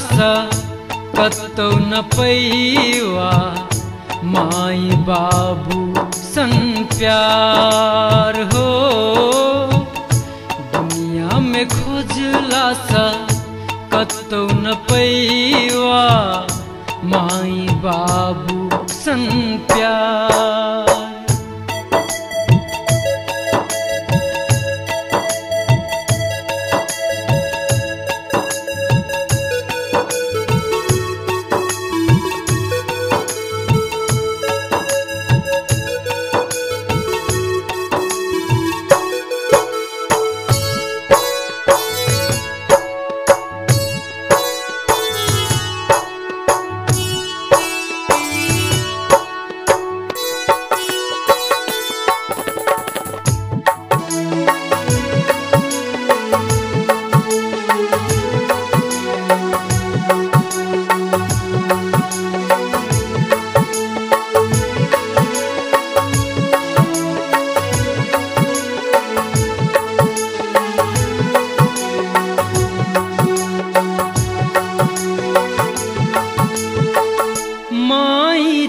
सा कतौ न पैवा माई बाबू सन प्यार हो। दुनिया में खोजला सा कतौ न पैवा माई बाबू सन प्यार।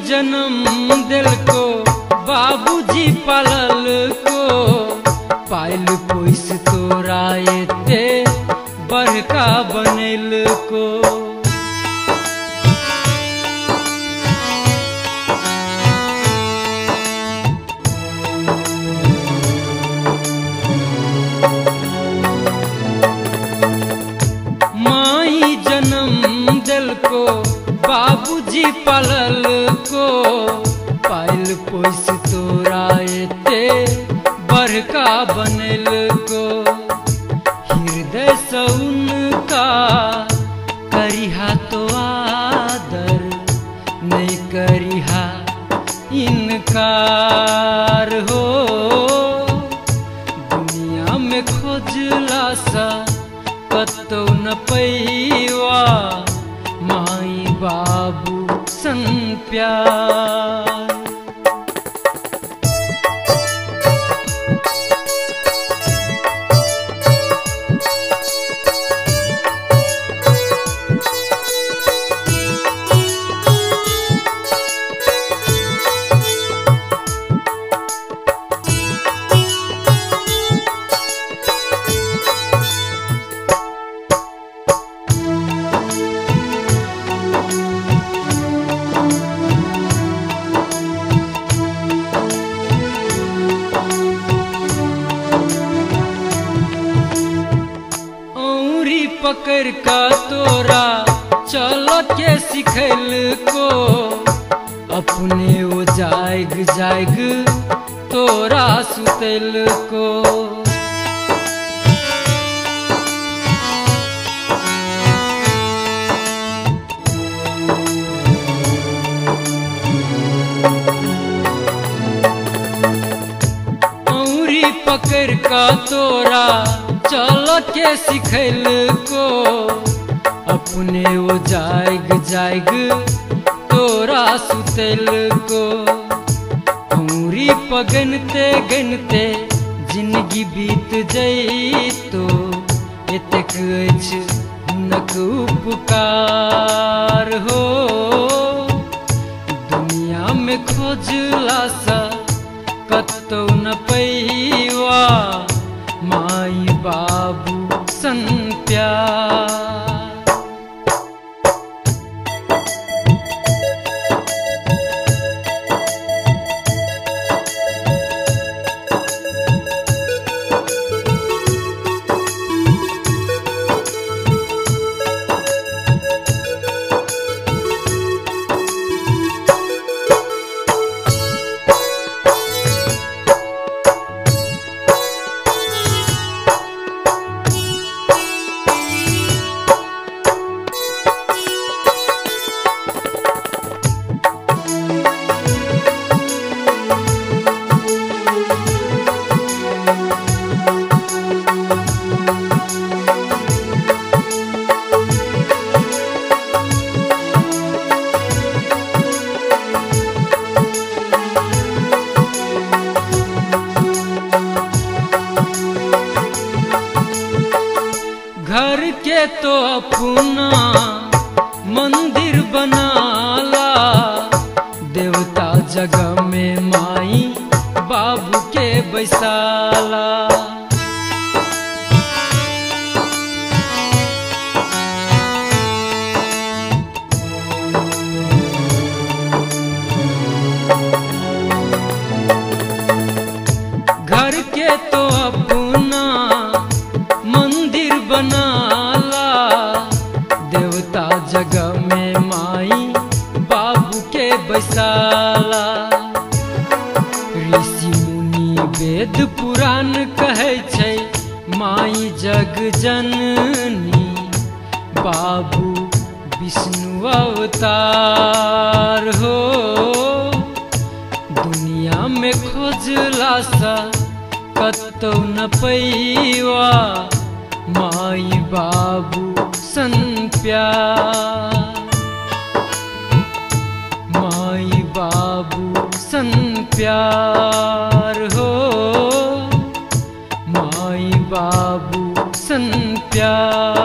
जन्म दिल को बाबूजी पालल को पाइल पोस तोरा एते बड़का बनल को। माई जन्म दिल को बाबूजी पालल को पाइल पोस तोरा एते बड़का बनल को। हृदय से उनका करिहा तो आदर नहीं करिहा इनकार हो। दुनिया में खोजला सा कतौ न पैवा माई बाबू सन प्यार। पकड़ का तोरा चलो के सिखल को अपने वो जाएग जाएग तोरा सुतल को। औरी पकड़ का तोरा चलो के सिखल को अपने वो जाएग जाएग तोरा सुतल को। औरी पगनते गनते जिंदगी बीत जई तो एतेक अछि हुनक उपकार हो। दुनिया में खोजला सा कतौ न पैवा माई बाबू सन प्यार। घर के तो अपना बैसाला। घर के तो अपना मंदिर बनाला, देवता जगह में माई बाबू के बैसाला। ऋषि मुनि वेद पुराण कहै छै माई जग जननी, बाबू विष्णु अवतार हो। दुनिया में खोजला सा कतौ न पैवा, माई बाबू सन प्यार। माई बाबू सन प्यार हो, माई बाबू सन प्यार।